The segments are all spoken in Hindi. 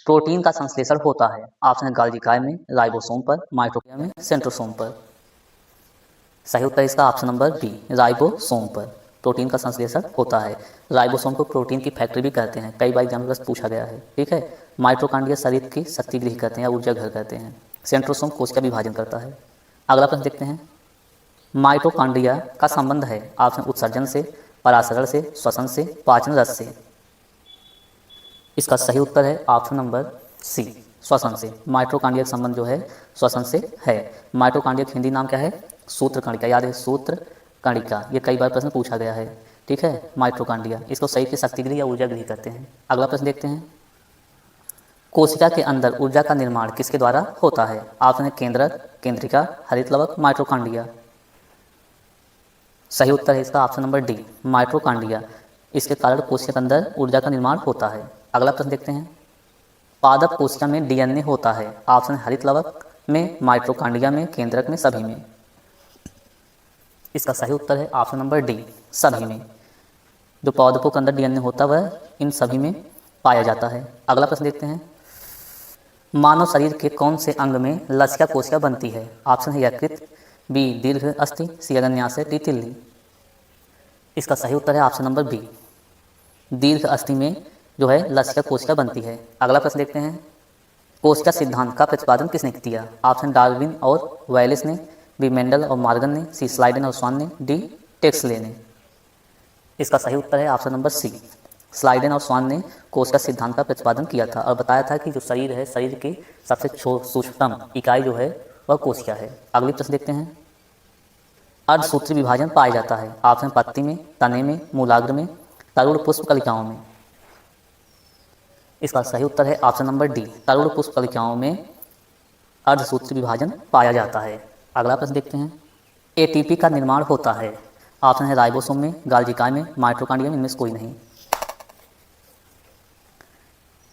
प्रोटीन का संश्लेषण होता है? ऑप्शन है गाल्गी काय में, राइबोसोम पर, माइटोकॉन्ड्रिया में, सेंट्रोसोम पर। सही उत्तर इसका ऑप्शन नंबर बी, राइबोसोम पर प्रोटीन का संश्लेषण होता है। राइबोसोम को प्रोटीन की फैक्ट्री भी कहते हैं, कई बार एग्जाम में पूछा गया है। ठीक है। माइटोकॉन्ड्रिया शरीर की शक्ति गृह कहते हैं या ऊर्जा घर कहते हैं। सेंट्रोसोम कोश का विभाजन करता है। अगला प्रश्न देखते हैं, माइटोकॉन्ड्रिया का संबंध है? ऑप्शन उत्सर्जन से, परासरण से, श्वसन से, पाचन रस से। इसका सही उत्तर है ऑप्शन नंबर सी, श्वसन से। माइटोकॉन्ड्रिया का संबंध जो है श्वसन से है। माइटोकॉन्ड्रिया का हिंदी नाम क्या है? सूत्रकणिका। याद है, सूत्रकणिका। ये कई बार प्रश्न पूछा गया है। ठीक है। माइटोकॉन्ड्रिया, इसको शरीर की शक्ति गृह या ऊर्जा गृह कहते हैं। अगला प्रश्न देखते हैं, कोशिका के अंदर ऊर्जा का निर्माण किसके द्वारा होता है? ऑप्शन है केंद्रक, केंद्रिका, हरितलवक, माइटोकॉन्ड्रिया। सही उत्तर है इसका ऑप्शन नंबर डी, माइटोकॉन्ड्रिया। इसके कारण कोशिका के अंदर ऊर्जा का निर्माण होता है। अगला प्रश्न देखते हैं, पादप कोशिका में डीएनए होता है? ऑप्शन है हरितलवक में, माइटोकॉन्ड्रिया में, केंद्रक में, सभी में। इसका सही उत्तर है ऑप्शन नंबर डी, सभी में। जो पादपों के अंदर डीएनए होता है वह इन सभी में पाया जाता है। अगला प्रश्न देखते हैं, मानव शरीर के कौन से अंग में लसिका कोशिका बनती है? ऑप्शन है यकृत, बी दीर्घ अस्थि, सी अग्न्याशय, डी तिल्ली। इसका सही उत्तर है ऑप्शन नंबर बी, दीर्घ अस्थि में जो है लसिका कोशिका बनती है। अगला प्रश्न देखते हैं, कोशिका सिद्धांत का प्रतिपादन किसने किया? ऑप्शन डार्विन और वैलिस ने, बी मेंडल और मॉर्गन ने, सी स्लाइडेन और स्वान ने, डी टेक्सले ने। इसका सही उत्तर है ऑप्शन नंबर सी, स्लाइडेन और स्वान ने कोशिका सिद्धांत का प्रतिपादन किया था और बताया था कि जो शरीर है, शरीर की सबसे सूक्ष्मतम इकाई जो है वह कोशिका है। अगली प्रश्न देखते हैं, अर्धसूत्री विभाजन पाया जाता है? ऑप्शन पत्ती में, तने में, मूलाग्र में, तरुण पुष्प कलिकाओं में। इसका सही उत्तर है ऑप्शन नंबर डी, तरुण पुष्प कलिकाओं में अर्धसूत्री विभाजन पाया जाता है। अगला प्रश्न देखते हैं, एटीपी का निर्माण होता है? ऑप्शन है राइबोसोम में, गाल्गी काय में, माइटोकॉन्ड्रिया में, इनमें से कोई नहीं।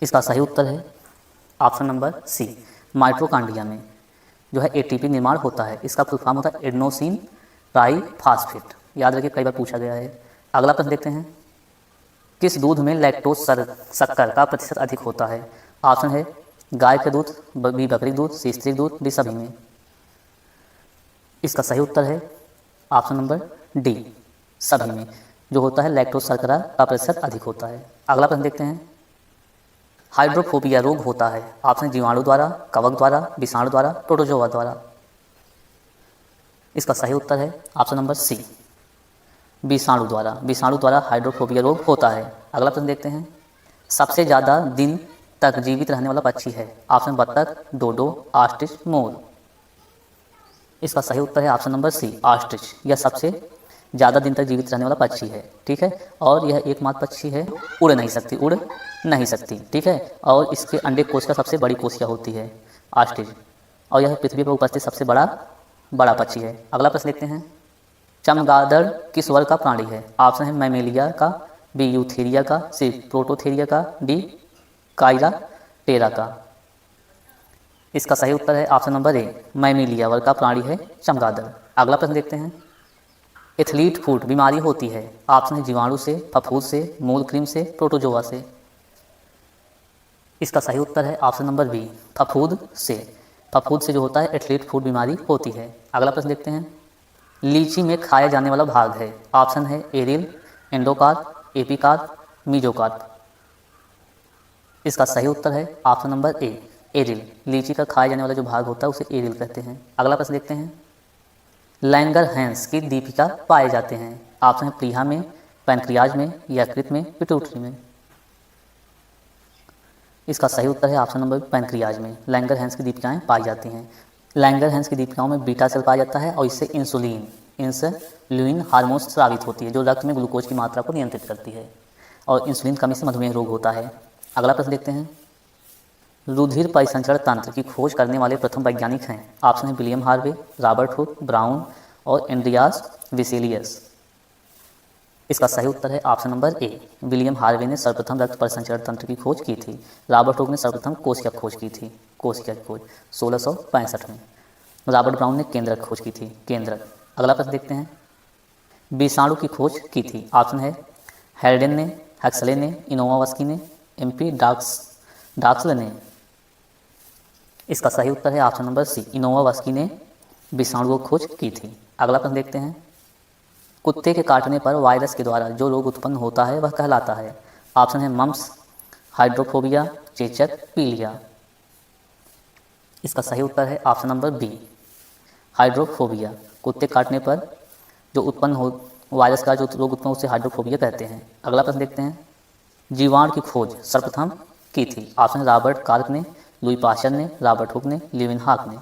इसका सही उत्तर है ऑप्शन नंबर सी, माइटोकॉन्ड्रिया में जो है एटीपी निर्माण होता है। इसका फुल फॉर्म होता है एडेनोसिन ट्राइफॉस्फेट। याद रखिए, कई बार पूछा गया है। अगला प्रश्न देखते हैं, किस दूध में लैक्टोज शक्कर का प्रतिशत अधिक होता है? ऑप्शन है गाय के दूध, बी बकरी दूध, सी स्त्री दूध, डी सभी में। इसका सही उत्तर है ऑप्शन नंबर डी, सभी में जो होता है लैक्टोज शर्करा का प्रतिशत अधिक होता है। अगला प्रश्न देखते हैं, हाइड्रोफोबिया रोग होता है? ऑप्शन जीवाणु द्वारा, कवक द्वारा, विषाणु द्वारा, प्रोटोजोआ द्वारा। इसका सही उत्तर है ऑप्शन नंबर सी, विषाणु द्वारा। विषाणु द्वारा हाइड्रोफोबिया रोग होता है। अगला प्रश्न देखते हैं, सबसे ज़्यादा दिन तक जीवित रहने वाला पक्षी है? ऑप्शन बत्तख, डोडो, ऑस्ट्रिच, मोर। इसका सही उत्तर है ऑप्शन नंबर सी, ऑस्ट्रिच। यह सबसे ज़्यादा दिन तक जीवित रहने वाला पक्षी है। ठीक है। और यह एकमात्र पक्षी है, उड़ नहीं सकती। ठीक है। और इसके अंडे कोशिका सबसे बड़ी कोशिका होती है ऑस्ट्रिच, और यह पृथ्वी पर उपस्थित सबसे बड़ा पक्षी है। अगला प्रश्न देखते हैं, चमगादड़ किस वर्ग का प्राणी है? ऑप्शन है मैमेलिया का, बी यूथेरिया का, सी प्रोटोथेरिया का, डी काइराटेरा का। इसका सही उत्तर है ऑप्शन नंबर ए, मैमेलिया वर्ग का प्राणी है चमगादड़। अगला प्रश्न देखते हैं, एथलीट फुट बीमारी होती है? ऑप्शन है जीवाणु से, फफूंद से, मूल क्रीम से, प्रोटोजोआ से। इसका सही उत्तर है ऑप्शन नंबर बी, फफूंद से। फफूंद से जो होता है एथलीट फुट बीमारी होती है। अगला प्रश्न देखते हैं, लीची में खाया जाने वाला भाग है? ऑप्शन है एरिल, एंडोकार्प, एपिकार्प, मीजोकार्प। इसका सही उत्तर है ऑप्शन नंबर ए, एरिल। लीची का खाया जाने वाला जो भाग होता है उसे एरिल कहते हैं। अगला प्रश्न देखते हैं, लैंगरहैंस की दीपिका पाए जाते हैं? ऑप्शन है प्लीहा में, पैनक्रियाज में, यकृत में, पिट्यूटरी में। इसका सही उत्तर है ऑप्शन नंबर पैनक्रियाज में लैंगरहैंस की दीपिकाएं पाई जाती हैं। लैंगरहैंस की दीपिकाओं में बीटा सेल पाया जाता है और इससे इंसुलिन हार्मोन स्रावित होती है जो रक्त में ग्लूकोज की मात्रा को नियंत्रित करती है, और इंसुलिन कमी से मधुमेह रोग होता है। अगला प्रश्न देखते हैं, रुधिर परिसंचरण तंत्र की खोज करने वाले प्रथम वैज्ञानिक हैं? ऑप्शन है William Harvey, Robert Hooke, brown और एंड्रियास वेसेलियस। इसका सही उत्तर है option number A, William Harvey ने सर्वप्रथम रक्त परिसंचरण तंत्र की खोज की थी। रॉबर्ट हुक ने सर्वप्रथम कोशिका खोज की थी, कोशिका की खोज 1665 में। रॉबर्ट ब्राउन ने केंद्रक खोज की थी, केंद्रक। अगला प्रश्न देखते हैं, विषाणु की खोज की थी? ऑप्शन है हेल्डेन ने, हेक्सले ने, इनोवास्की ने, एम्पी डाक्सले ने। इसका सही उत्तर है ऑप्शन नंबर सी, इनोवा ने विषाणु खोज की थी। अगला प्रश्न देखते हैं, कुत्ते के काटने पर वायरस के द्वारा जो रोग उत्पन्न होता है वह कहलाता है। ऑप्शन है मम्स, हाइड्रोफोबिया, चेचक, पीलिया। इसका सही उत्तर है ऑप्शन नंबर बी, हाइड्रोफोबिया। कुत्ते काटने पर जो उत्पन्न हो वायरस का जो रोग उत्पन्न उसे हाइड्रोफोबिया कहते हैं। अगला प्रश्न देखते हैं, जीवाणु की खोज सर्वप्रथम की थी। ऑप्शन रॉबर्ट कॉर्क ने, लुई पास्चर ने, रॉबर्ट हुक ने, लीवेनहॉक ने।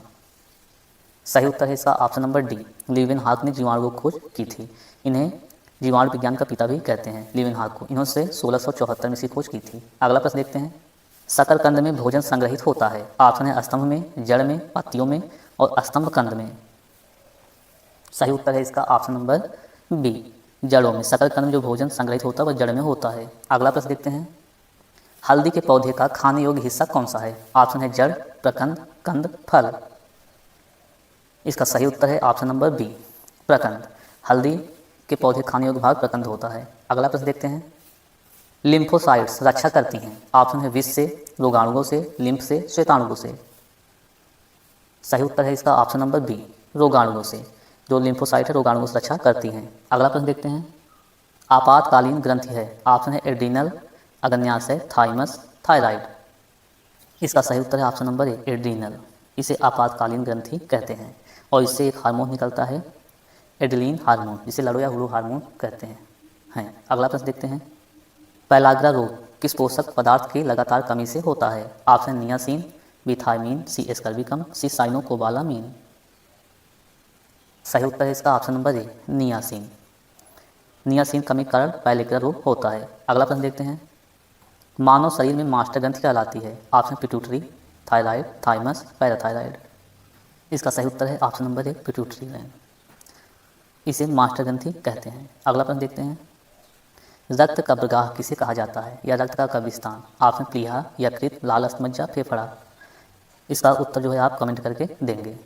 सही उत्तर है इसका ऑप्शन नंबर डी, लीवेनहॉक ने जीवाणु की खोज की थी। इन्हें जीवाणु विज्ञान का पिता भी कहते हैं, लीवेनहॉक को। इन्होंने 1674 में इसकी खोज की थी। अगला प्रश्न देखते हैं, शकरकंद में भोजन संग्रहित होता है। ऑप्शन है स्तंभ में, जड़ में, पत्तियों में और स्तंभ कंद में। सही उत्तर है इसका ऑप्शन नंबर बी, जड़ों में। शकरकंद में जो भोजन संग्रहित होता है वह जड़ में होता है। अगला प्रश्न देखते हैं, हल्दी के पौधे का खाने योग्य हिस्सा कौन सा है। ऑप्शन है जड़, प्रकंद, कंद, फल। इसका सही उत्तर है ऑप्शन नंबर बी, प्रकंद। हल्दी के पौधे खाने योग्य भाग प्रकंद होता है। अगला प्रश्न देखते हैं, लिम्फोसाइट्स रक्षा करती हैं। ऑप्शन है विष से, रोगाणुओं से, लिम्फ से, श्वेताणुओं से। सही उत्तर है इसका ऑप्शन नंबर बी, रोगाणुओं से। जो लिम्फोसाइट है रोगाणुओं से रक्षा करती हैं। अगला प्रश्न देखते हैं, आपातकालीन ग्रंथि है। ऑप्शन है एड्रीनल, अग्न्याशय, थाइमस, थायराइड। इसका सही उत्तर है ऑप्शन नंबर ए, एड्रीनल। इसे आपातकालीन ग्रंथि कहते हैं और इससे एक हार्मोन निकलता है, एड्रीनल हार्मोन, जिसे लड़ो या हुड़ो हार्मोन कहते हैं। अगला प्रश्न देखते हैं, पेलाग्रा रोग किस पोषक पदार्थ की लगातार कमी से होता है। ऑप्शन नियासिन, बी थायमीन, सी एस्कर्बिकम, सी साइनोकोबालामीन। सही उत्तर है इसका option number A, niacin. Niacin कमी के कारण पेलाग्रा रोग होता है। अगला प्रश्न देखते हैं, मानव शरीर में मास्टर ग्रंथि कहलाती है। Option pituitary, thyroid, thymus, parathyroid. इसका सही उत्तर है option number A, pituitary gland. इसे मास्टर ग्रंथि कहते हैं। अगला प्रश्न देखते हैं, रक्त कब्रगाह किसे कहा जाता है या रक्त का कब्रिस्तान। ऑप्शन प्लीहा, यकृत, लाल अस्थमज्जा, फेफड़ा। इसका उत्तर जो है आप कमेंट करके देंगे।